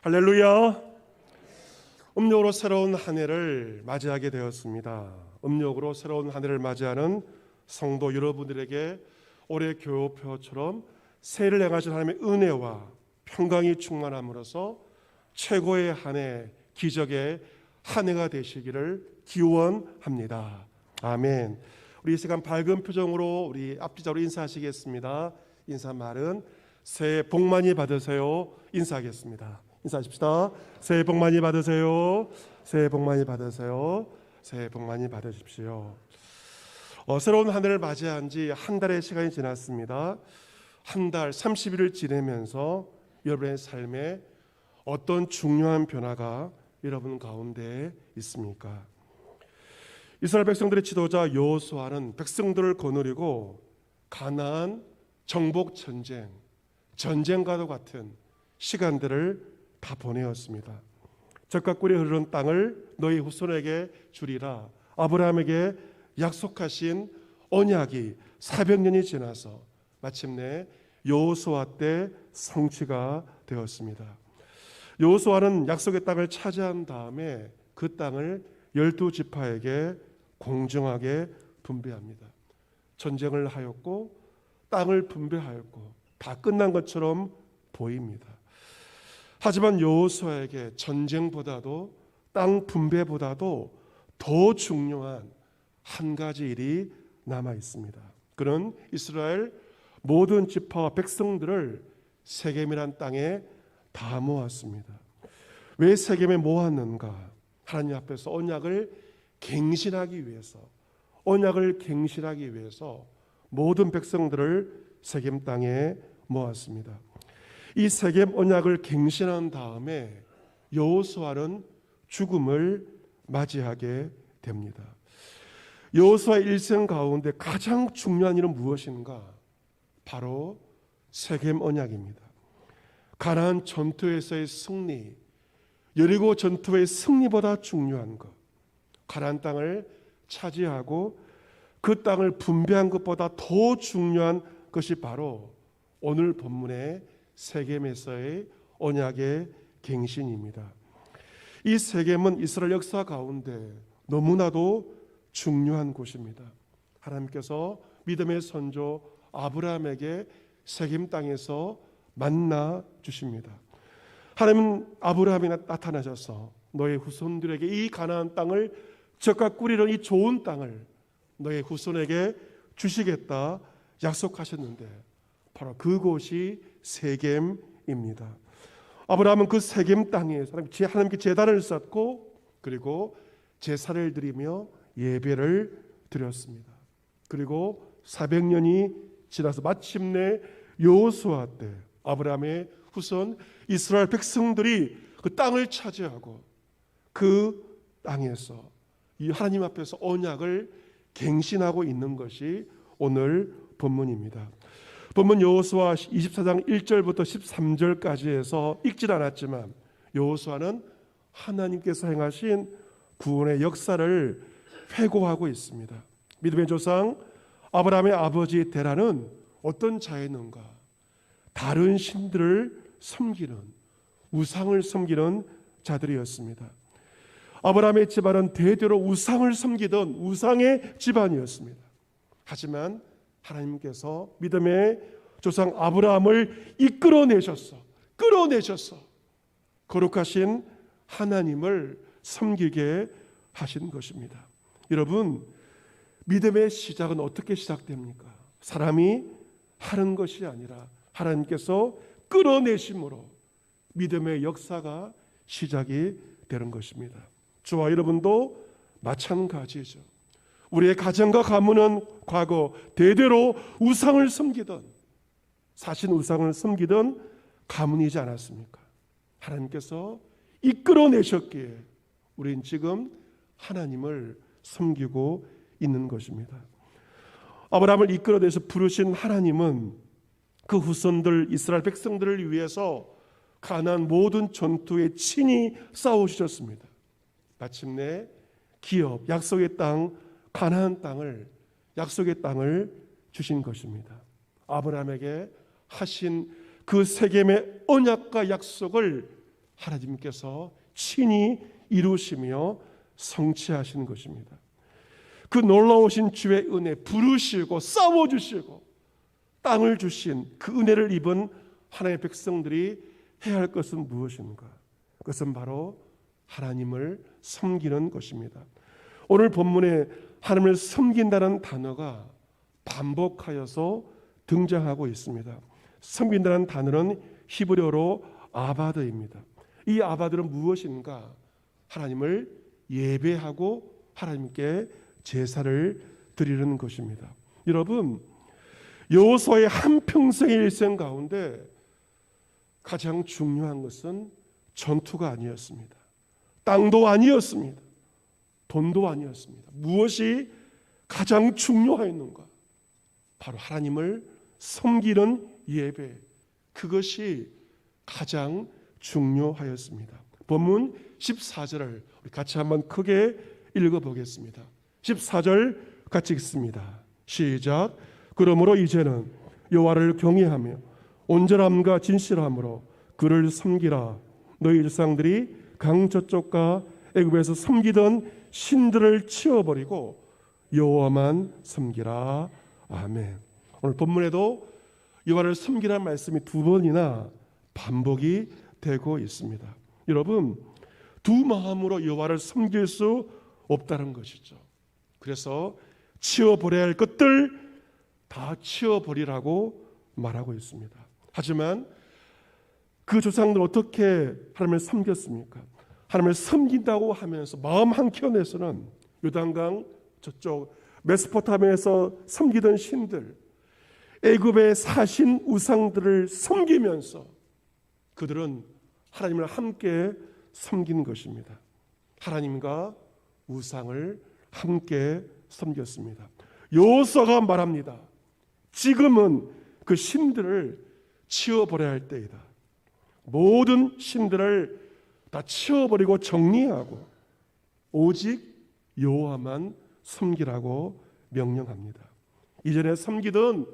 할렐루야. 음력으로 새로운 한 해를 맞이하게 되었습니다. 음력으로 새로운 한 해를 맞이하는 성도 여러분들에게 올해 교표처럼 새해를 향하신 하나님의 은혜와 평강이 충만함으로써 최고의 한 해, 기적의 한 해가 되시기를 기원합니다. 아멘. 우리 이 시간 밝은 표정으로 우리 앞뒤자로 인사하시겠습니다. 인사말은 새해 복 많이 받으세요. 인사하겠습니다. 인사하십시다. 새해 복 많이 받으세요. 새해 복 많이 받으세요. 새해 복 많이 받으십시오. 새로운 한 해를 맞이한 지 한 달의 시간이 지났습니다. 한 달 30일을 지내면서 여러분의 삶에 어떤 중요한 변화가 여러분 가운데 있습니까? 이스라엘 백성들의 지도자 여호수아는 백성들을 거느리고 가나안 정복 전쟁과도 같은 시간들을 다 보내었습니다. 젖과 꿀이 흐르는 땅을 너희 후손에게 주리라 아브라함에게 약속하신 언약이 400년이 지나서 마침내 여호수아 때 성취가 되었습니다. 여호수아는 약속의 땅을 차지한 다음에 그 땅을 12지파에게 공정하게 분배합니다. 전쟁을 하였고 땅을 분배하였고 다 끝난 것처럼 보입니다. 하지만 여호수아에게 전쟁보다도 땅 분배보다도 더 중요한 한 가지 일이 남아 있습니다. 그는 이스라엘 모든 지파와 백성들을 세겜이란 땅에 다 모았습니다. 왜 세겜에 모았는가? 하나님 앞에서 언약을 갱신하기 위해서 모든 백성들을 세겜 땅에 모았습니다. 이 세겜 언약을 갱신한 다음에 여호수아는 죽음을 맞이하게 됩니다. 여호수아의 일생 가운데 가장 중요한 일은 무엇인가? 바로 세겜 언약입니다. 가나안 전투에서의 승리, 여리고 전투의 승리보다 중요한 것, 가나안 땅을 차지하고 그 땅을 분배한 것보다 더 중요한 것이 바로 오늘 본문의 세겜에서의 언약의 갱신입니다. 이 세겜은 이스라엘 역사 가운데 너무나도 중요한 곳입니다. 하나님께서 믿음의 선조 아브라함에게 세겜 땅에서 만나 주십니다. 하나님은 아브라함이 나타나셔서 너의 후손들에게 이 가나안 땅을 젖과 꿀이는 이 좋은 땅을 너의 후손에게 주시겠다 약속하셨는데 바로 그곳이 세겜입니다. 아브라함은 그 세겜 땅에서 하나님께 제단을 쌓고 그리고 제사를 드리며 예배를 드렸습니다. 그리고 400년이 지나서 마침내 여호수아 때 아브라함의 후손 이스라엘 백성들이 그 땅을 차지하고 그 땅에서 이 하나님 앞에서 언약을 갱신하고 있는 것이 오늘 본문입니다. 본문 여호수아 24장 1절부터 13절까지 해서 읽질 않았지만 여호수아는 하나님께서 행하신 구원의 역사를 회고하고 있습니다. 믿음의 조상 아브라함의 아버지 데라는 어떤 자였는가? 다른 신들을 섬기는, 우상을 섬기는 자들이었습니다. 아브라함의 집안은 대대로 우상을 섬기던 우상의 집안이었습니다. 하지만 하나님께서 믿음의 조상 아브라함을 끌어내셔서 거룩하신 하나님을 섬기게 하신 것입니다. 여러분, 믿음의 시작은 어떻게 시작됩니까? 사람이 하는 것이 아니라 하나님께서 끌어내심으로 믿음의 역사가 시작이 되는 것입니다. 저와 여러분도 마찬가지죠. 우리의 가정과 가문은 과거 대대로 우상을 섬기던 사신 우상을 섬기던 가문이지 않았습니까? 하나님께서 이끌어내셨기에 우린 지금 하나님을 섬기고 있는 것입니다. 아브라함을 이끌어내서 부르신 하나님은 그 후손들 이스라엘 백성들을 위해서 가나안 모든 전투에 친히 싸우셨습니다. 마침내 기업 약속의 땅 가나안 땅을 약속의 땅을 주신 것입니다. 아브라함에게 하신 그 세겜의 언약과 약속을 하나님께서 친히 이루시며 성취하시는 것입니다. 그 놀라우신 주의 은혜, 부르시고 싸워주시고 땅을 주신 그 은혜를 입은 하나님의 백성들이 해야 할 것은 무엇인가? 그것은 바로 하나님을 섬기는 것입니다. 오늘 본문에 하나님을 섬긴다는 단어가 반복하여서 등장하고 있습니다. 섬긴다는 단어는 히브리어로 아바드입니다. 이 아바드는 무엇인가? 하나님을 예배하고 하나님께 제사를 드리는 것입니다. 여러분, 여호수아의 한평생의 일생 가운데 가장 중요한 것은 전투가 아니었습니다. 땅도 아니었습니다. 돈도 아니었습니다. 무엇이 가장 중요하였는가? 바로 하나님을 섬기는 예배, 그것이 가장 중요하였습니다. 본문 14절을 우리 같이 한번 크게 읽어보겠습니다. 14절 같이 읽습니다. 시작. 그러므로 이제는 여호와를 경외하며 온전함과 진실함으로 그를 섬기라. 너희 조상들이 강 저쪽과 애굽에서 섬기던 신들을 치워버리고 여호와만 섬기라. 아멘. 오늘 본문에도 여호와를 섬기라는 말씀이 두 번이나 반복이 되고 있습니다. 여러분, 두 마음으로 여호와를 섬길 수 없다는 것이죠. 그래서 치워버려야 할 것들 다 치워버리라고 말하고 있습니다. 하지만 그 조상들 어떻게 하나님을 섬겼습니까? 하나님을 섬긴다고 하면서 마음 한켠에서는 요단강 저쪽 메소포타미아에서 섬기던 신들, 애굽의 사신 우상들을 섬기면서 그들은 하나님을 함께 섬긴 것입니다. 하나님과 우상을 함께 섬겼습니다. 여호수아가 말합니다. 지금은 그 신들을 치워버려야 할 때이다. 모든 신들을 다 치워버리고 정리하고 오직 여호와만 섬기라고 명령합니다. 이전에 섬기던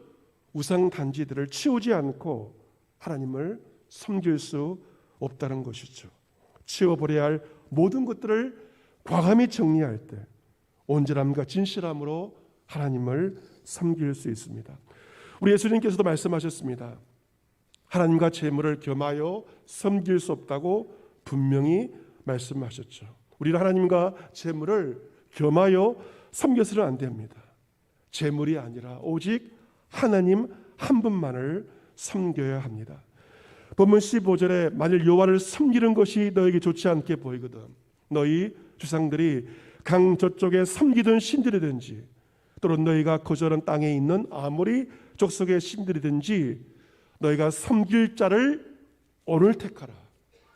우상 단지들을 치우지 않고 하나님을 섬길 수 없다는 것이죠. 치워버려야 할 모든 것들을 과감히 정리할 때 온전함과 진실함으로 하나님을 섬길 수 있습니다. 우리 예수님께서도 말씀하셨습니다. 하나님과 재물을 겸하여 섬길 수 없다고 분명히 말씀하셨죠. 우리는 하나님과 재물을 겸하여 섬겨서는 안 됩니다. 재물이 아니라 오직 하나님 한 분만을 섬겨야 합니다. 본문 15절에 만일 여호와를 섬기는 것이 너에게 좋지 않게 보이거든 너희 주상들이 강 저쪽에 섬기던 신들이든지 또는 너희가 거주하는 땅에 있는 아모리 족속의 신들이든지 너희가 섬길 자를 오늘 택하라.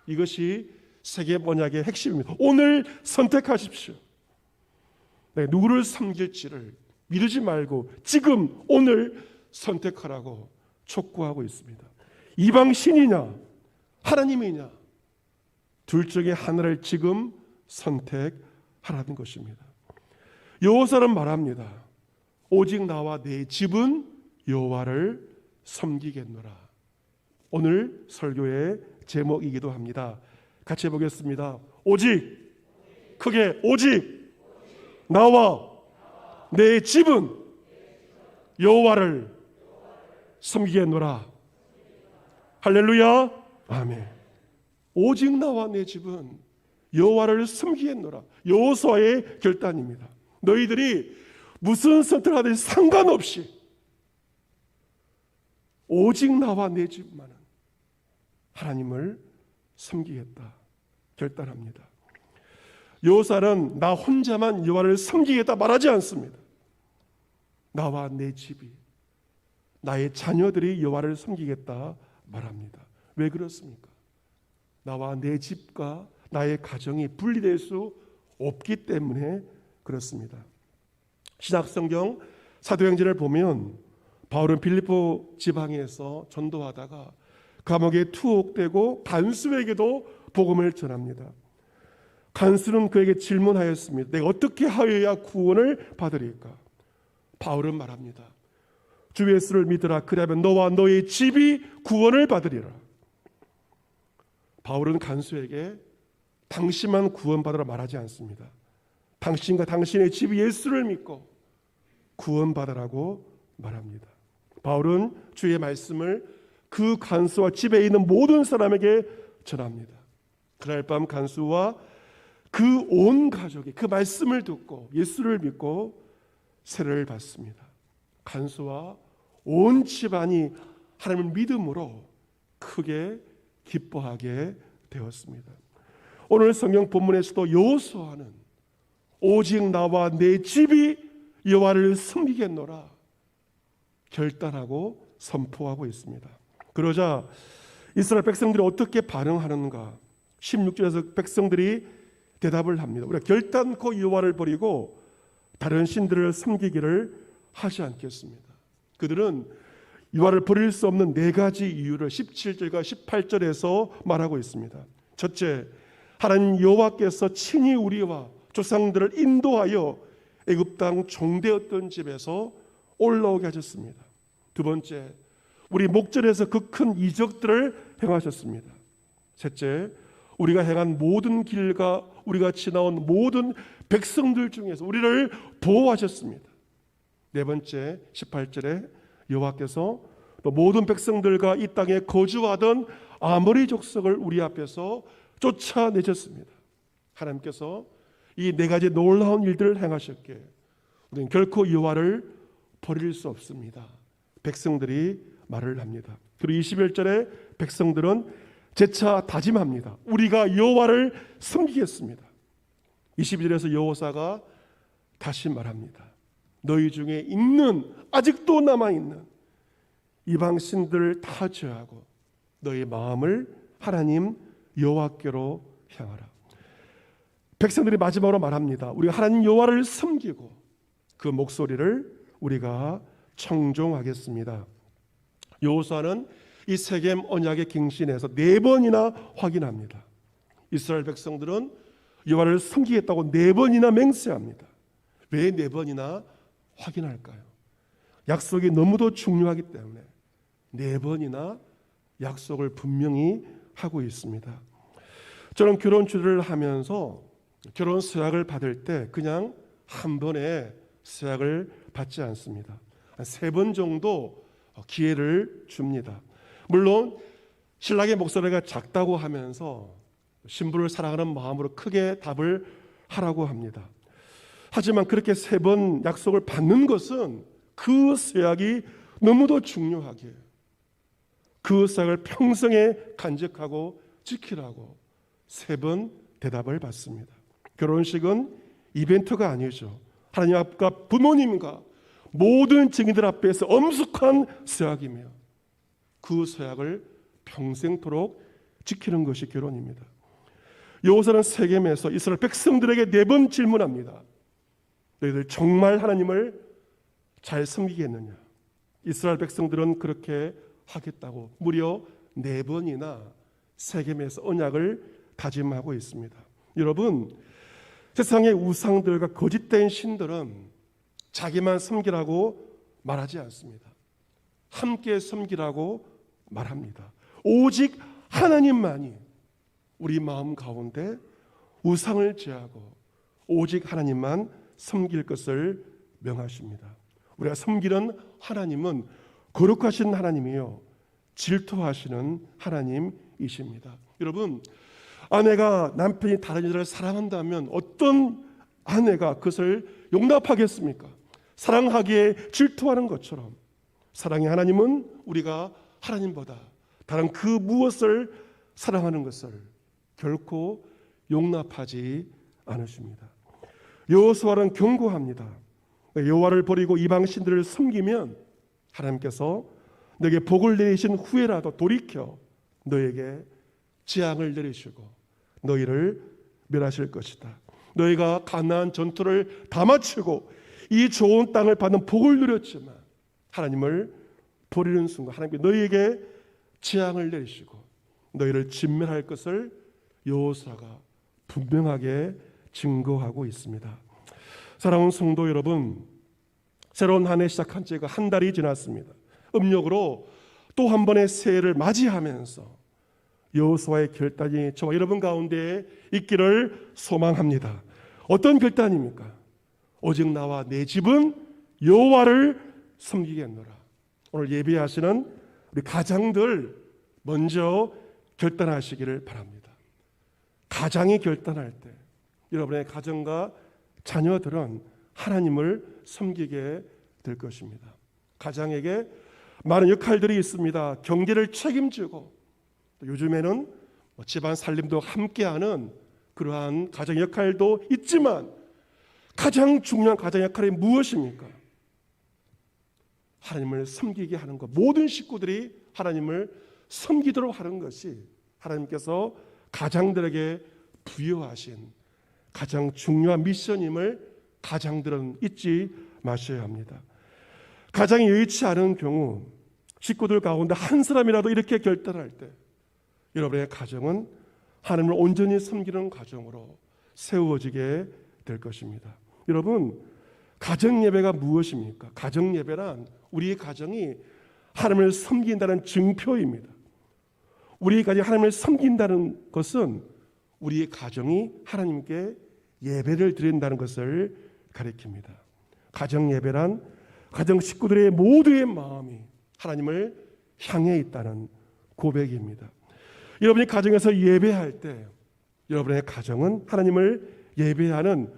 이것이 세계 번역의 핵심입니다. 오늘 선택하십시오. 누구를 섬길지를 미루지 말고 지금 오늘 선택하라고 촉구하고 있습니다. 이방 신이냐 하나님이냐 둘 중에 하나를 지금 선택하라는 것입니다. 여호수아는 말합니다. 오직 나와 내 집은 여호와를 섬기겠노라. 오늘 설교의 제목이기도 합니다. 같이 해보겠습니다. 오직, 크게 오직 나와 내 집은 여호와를 섬기겠노라. 할렐루야. 아멘. 오직 나와 내 집은 여호와를 섬기겠노라. 여호수아의 결단입니다. 너희들이 무슨 선택을 하든지 상관없이 오직 나와 내 집만은 하나님을 섬기겠다 결단합니다. 여호수아는 나 혼자만 여호와를 섬기겠다 말하지 않습니다. 나와 내 집이 나의 자녀들이 여호와를 섬기겠다 말합니다. 왜 그렇습니까? 나와 내 집과 나의 가정이 분리될 수 없기 때문에 그렇습니다. 신약성경 사도행전을 보면 바울은 빌립보 지방에서 전도하다가 감옥에 투옥되고 간수에게도 복음을 전합니다. 간수는 그에게 질문하였습니다. 내가 어떻게 하여야 구원을 받으리까? 바울은 말합니다. 주 예수를 믿으라. 그리하면 너와 너의 집이 구원을 받으리라. 바울은 간수에게 당신만 구원받으라 말하지 않습니다. 당신과 당신의 집 예수를 믿고 구원받으라고 말합니다. 바울은 주의 말씀을 그 간수와 집에 있는 모든 사람에게 전합니다. 그날 밤 간수와 그 온 가족이 그 말씀을 듣고 예수를 믿고 세례를 받습니다. 간수와 온 집안이 하나님을 믿음으로 크게 기뻐하게 되었습니다. 오늘 성경 본문에서도 여호수아는 오직 나와 내 집이 여호와를 섬기겠노라 결단하고 선포하고 있습니다. 그러자 이스라엘 백성들이 어떻게 반응하는가? 16절에서 백성들이 대답을 합니다. 우리가 결단코 여호와를 버리고 다른 신들을 섬기기를 하지 않겠습니다. 그들은 여호와를 버릴 수 없는 네 가지 이유를 17절과 18절에서 말하고 있습니다. 첫째, 하나님 여호와께서 친히 우리와 조상들을 인도하여 애굽 땅 종되었던 집에서 올라오게 하셨습니다. 두 번째, 우리 목전에서 그 큰 이적들을 행하셨습니다. 셋째, 우리가 행한 모든 길과 우리가 지나온 모든 백성들 중에서 우리를 보호하셨습니다. 네 번째, 18절에 여호와께서 또 모든 백성들과 이 땅에 거주하던 아모리 족속을 우리 앞에서 쫓아내셨습니다. 하나님께서 이 네 가지 놀라운 일들을 행하셨기에 우리는 결코 여호와를 버릴 수 없습니다. 백성들이 말을 합니다. 그리고 21절에 백성들은 재차 다짐합니다. 우리가 여호와를 섬기겠습니다. 22절에서 여호사가 다시 말합니다. 너희 중에 있는 아직도 남아있는 이방 신들을 다 제하고 너희 마음을 하나님 여호와께로 향하라. 백성들이 마지막으로 말합니다. 우리가 하나님 여호와를 섬기고 그 목소리를 우리가 청종하겠습니다. 여호수아는 이 세겜 언약의 갱신에서 4번이나 확인합니다. 이스라엘 백성들은 여호와를 섬기겠다고 4번이나 맹세합니다. 왜 4번이나 확인할까요? 약속이 너무도 중요하기 때문에 4번이나 약속을 분명히 하고 있습니다. 저는 결혼 주례를 하면서 결혼 서약을 받을 때 그냥 한 번에 서약을 받지 않습니다. 한 3번 정도 기회를 줍니다. 물론 신랑의 목소리가 작다고 하면서 신부를 사랑하는 마음으로 크게 답을 하라고 합니다. 하지만 그렇게 3번 약속을 받는 것은 그 서약이 너무도 중요하게 그 서약을 평생에 간직하고 지키라고 3번 대답을 받습니다. 결혼식은 이벤트가 아니죠. 하나님 앞과 부모님과 모든 증인들 앞에서 엄숙한 서약이며 그 서약을 평생토록 지키는 것이 결혼입니다. 여호사는 세겜에서 이스라엘 백성들에게 4번 질문합니다. 너희들 정말 하나님을 잘 섬기겠느냐? 이스라엘 백성들은 그렇게 하겠다고 무려 4번이나 세겜에서 언약을 다짐하고 있습니다. 여러분, 세상의 우상들과 거짓된 신들은 자기만 섬기라고 말하지 않습니다. 함께 섬기라고 말합니다. 오직 하나님만이 우리 마음 가운데 우상을 제하고 오직 하나님만 섬길 것을 명하십니다. 우리가 섬기는 하나님은 거룩하신 하나님이요 질투하시는 하나님이십니다. 여러분, 아내가 남편이 다른 여자를 사랑한다면 어떤 아내가 그것을 용납하겠습니까? 사랑하기에 질투하는 것처럼 사랑의 하나님은 우리가 하나님보다 다른 그 무엇을 사랑하는 것을 결코 용납하지 않으십니다. 여호수아는 경고합니다. 여호와를 버리고 이방 신들을 섬기면 하나님께서 너에게 복을 내리신 후에라도 돌이켜 너에게 재앙을 내리시고 너희를 멸하실 것이다. 너희가 가나안 전투를 다 마치고 이 좋은 땅을 받는 복을 누렸지만 하나님을 버리는 순간 하나님께 너희에게 재앙을 내리시고 너희를 진멸할 것을 여호수아가 분명하게 증거하고 있습니다. 사랑하는 성도 여러분, 새로운 한 해 시작한 지가 한 달이 지났습니다. 음력으로 또 한 번의 새해를 맞이하면서 여호수아의 결단이 저와 여러분 가운데 있기를 소망합니다. 어떤 결단입니까? 오직 나와 내 집은 여호와를 섬기겠노라. 오늘 예배하시는 우리 가장들 먼저 결단하시기를 바랍니다. 가장이 결단할 때 여러분의 가정과 자녀들은 하나님을 섬기게 될 것입니다. 가장에게 많은 역할들이 있습니다. 경제를 책임지고 또 요즘에는 집안 살림도 함께하는 그러한 가정 역할도 있지만 가장 중요한 가정 역할이 무엇입니까? 하나님을 섬기게 하는 것. 모든 식구들이 하나님을 섬기도록 하는 것이 하나님께서 가장들에게 부여하신 가장 중요한 미션임을 가장들은 잊지 마셔야 합니다. 가장이 여의치 않은 경우 식구들 가운데 한 사람이라도 이렇게 결단할 때 여러분의 가정은 하나님을 온전히 섬기는 가정으로 세워지게 될 것입니다. 여러분, 가정 예배가 무엇입니까? 가정 예배란 우리 가정이 하나님을 섬긴다는 증표입니다. 우리 가정이 하나님을 섬긴다는 것은 우리 가정이 하나님께 예배를 드린다는 것을 가리킵니다. 가정 예배란 가정 식구들의 모두의 마음이 하나님을 향해 있다는 고백입니다. 여러분이 가정에서 예배할 때 여러분의 가정은 하나님을 예배하는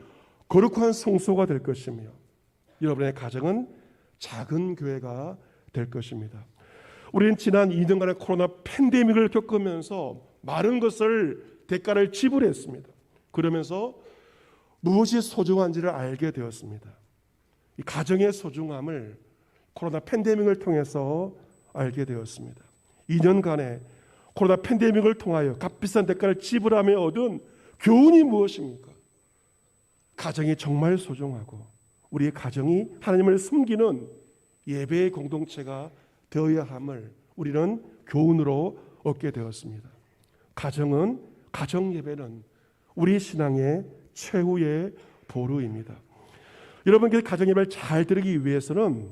거룩한 성소가 될 것이며 여러분의 가정은 작은 교회가 될 것입니다. 우리는 지난 2년간의 코로나 팬데믹을 겪으면서 많은 것을 대가를 지불했습니다. 그러면서 무엇이 소중한지를 알게 되었습니다. 이 가정의 소중함을 코로나 팬데믹을 통해서 알게 되었습니다. 2년간의 코로나 팬데믹을 통하여 값비싼 대가를 지불하며 얻은 교훈이 무엇입니까? 가정이 정말 소중하고 우리의 가정이 하나님을 섬기는 예배의 공동체가 되어야 함을 우리는 교훈으로 얻게 되었습니다. 가정 예배는 우리 신앙의 최후의 보루입니다. 여러분께 가정 예배를 잘 드리기 위해서는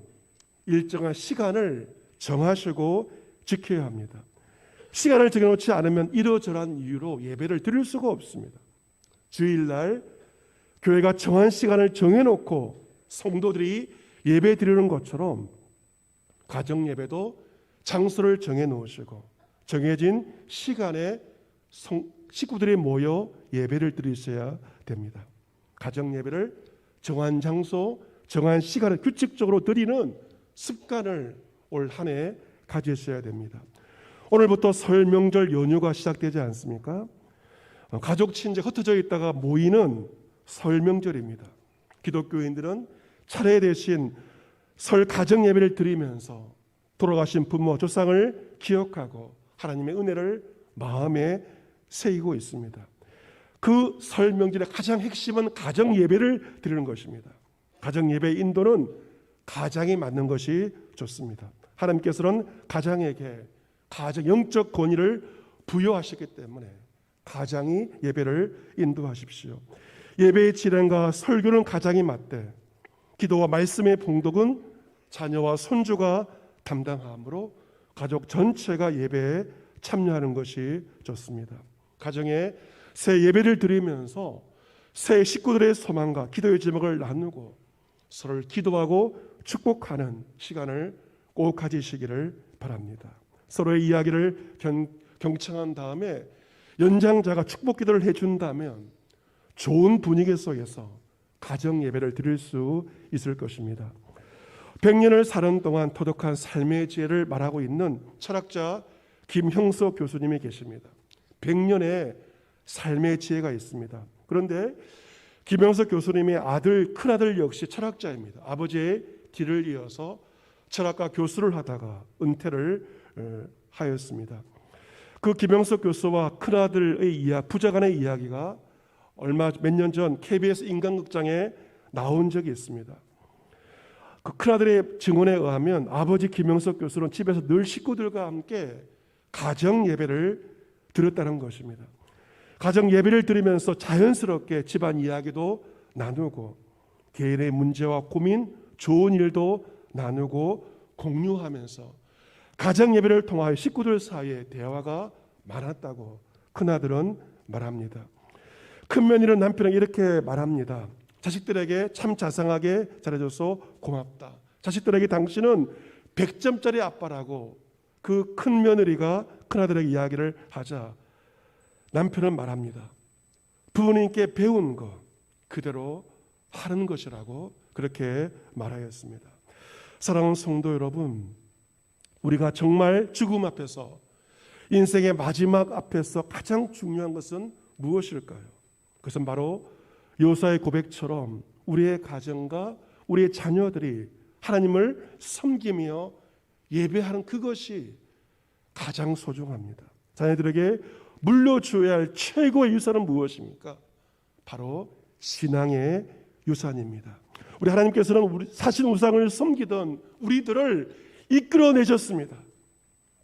일정한 시간을 정하시고 지켜야 합니다. 시간을 정해놓지 않으면 이러저러한 이유로 예배를 드릴 수가 없습니다. 주일날 교회가 정한 시간을 정해놓고 성도들이 예배 드리는 것처럼 가정 예배도 장소를 정해놓으시고 정해진 시간에 식구들이 모여 예배를 드리셔야 됩니다. 가정 예배를 정한 장소, 정한 시간을 규칙적으로 드리는 습관을 올 한 해 가지셔야 됩니다. 오늘부터 설 명절 연휴가 시작되지 않습니까? 가족 친지 흩어져 있다가 모이는 설 명절입니다. 기독교인들은 차례 대신 설 가정 예배를 드리면서 돌아가신 부모, 조상을 기억하고 하나님의 은혜를 마음에 새기고 있습니다. 그 설 명절의 가장 핵심은 가정 예배를 드리는 것입니다. 가정 예배의 인도는 가장이 맡는 것이 좋습니다. 하나님께서는 가장에게 가정 영적 권위를 부여하셨기 때문에 가장이 예배를 인도하십시오. 예배의 진행과 설교는 가장이 맡되 기도와 말씀의 봉독은 자녀와 손주가 담당하므로 가족 전체가 예배에 참여하는 것이 좋습니다. 가정에 새 예배를 드리면서 새 식구들의 소망과 기도의 제목을 나누고 서로를 기도하고 축복하는 시간을 꼭 가지시기를 바랍니다. 서로의 이야기를 경청한 다음에 연장자가 축복 기도를 해준다면 좋은 분위기 속에서 가정 예배를 드릴 수 있을 것입니다. 100년을 사는 동안 터득한 삶의 지혜를 말하고 있는 철학자 김형석 교수님이 계십니다. 100년의 삶의 지혜가 있습니다. 그런데 김형석 교수님의 큰아들 역시 철학자입니다. 아버지의 뒤를 이어서 철학과 교수를 하다가 은퇴를 하였습니다. 그 김형석 교수와 큰아들의 부자간의 이야기가 몇 년 전 KBS 인간극장에 나온 적이 있습니다. 그 큰아들의 증언에 의하면 아버지 김형석 교수는 집에서 늘 식구들과 함께 가정 예배를 드렸다는 것입니다. 가정 예배를 드리면서 자연스럽게 집안 이야기도 나누고 개인의 문제와 고민, 좋은 일도 나누고 공유하면서 가정 예배를 통하여 식구들 사이에 대화가 많았다고 큰아들은 말합니다. 큰 며느리는 남편에게 이렇게 말합니다. 자식들에게 참 자상하게 잘해줘서 고맙다. 자식들에게 당신은 100점짜리 아빠라고 그 큰 며느리가 큰아들에게 이야기를 하자 남편은 말합니다. 부모님께 배운 거 그대로 하는 것이라고 그렇게 말하였습니다. 사랑하는 성도 여러분, 우리가 정말 죽음 앞에서 인생의 마지막 앞에서 가장 중요한 것은 무엇일까요? 그것은 바로 요사의 고백처럼 우리의 가정과 우리의 자녀들이 하나님을 섬기며 예배하는 그것이 가장 소중합니다. 자녀들에게 물려줘야 할 최고의 유산은 무엇입니까? 바로 신앙의 유산입니다. 우리 하나님께서는 사신 우상을 섬기던 우리들을 이끌어내셨습니다.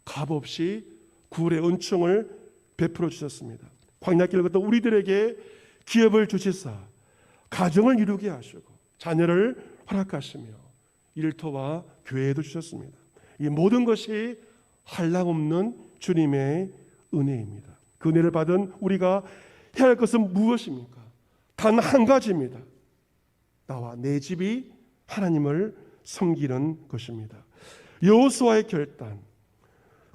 값없이 구원의 은총을 베풀어 주셨습니다. 광야길을 걷던 우리들에게 기업을 주시사 가정을 이루게 하시고 자녀를 허락하시며 일터와 교회도 주셨습니다. 이 모든 것이 한량없는 주님의 은혜입니다. 그 은혜를 받은 우리가 해야 할 것은 무엇입니까? 단 한 가지입니다. 나와 내 집이 하나님을 섬기는 것입니다. 여호수아의 결단,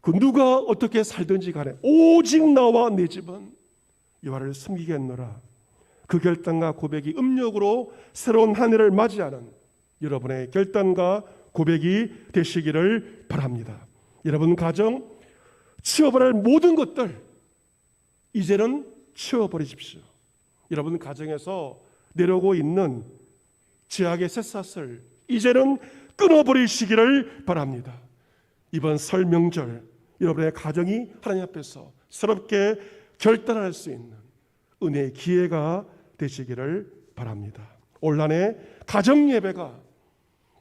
그 누가 어떻게 살든지 간에 오직 나와 내 집은 여호와를 섬기겠노라. 그 결단과 고백이 음력으로 새로운 한 해를 맞이하는 여러분의 결단과 고백이 되시기를 바랍니다. 여러분 가정 치워버릴 모든 것들 이제는 치워버리십시오. 여러분 가정에서 내려오고 있는 죄악의 쇳쇳을 이제는 끊어버리시기를 바랍니다. 이번 설 명절 여러분의 가정이 하나님 앞에서 새롭게 결단할 수 있는 은혜의 기회가 되시기를 바랍니다. 올 한 해 가정 예배가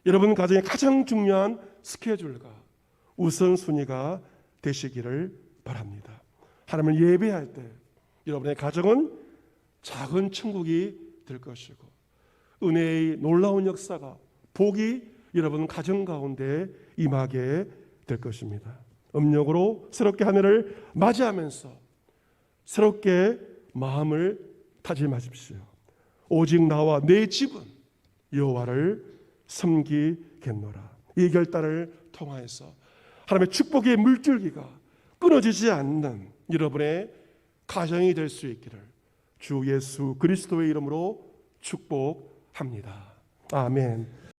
여러분 가정의 가장 중요한 스케줄과 우선순위가 되시기를 바랍니다. 하나님을 예배할 때 여러분의 가정은 작은 천국이 될 것이고 은혜의 놀라운 역사가 복이 여러분 가정 가운데 임하게 될 것입니다. 음력으로 새롭게 한 해를 맞이하면서 새롭게 마음을 다짐하십시오. 오직 나와 내 집은 여호와를 섬기겠노라. 이 결단을 통하여서 하나님의 축복의 물줄기가 끊어지지 않는 여러분의 가정이 될 수 있기를 주 예수 그리스도의 이름으로 축복합니다. 아멘.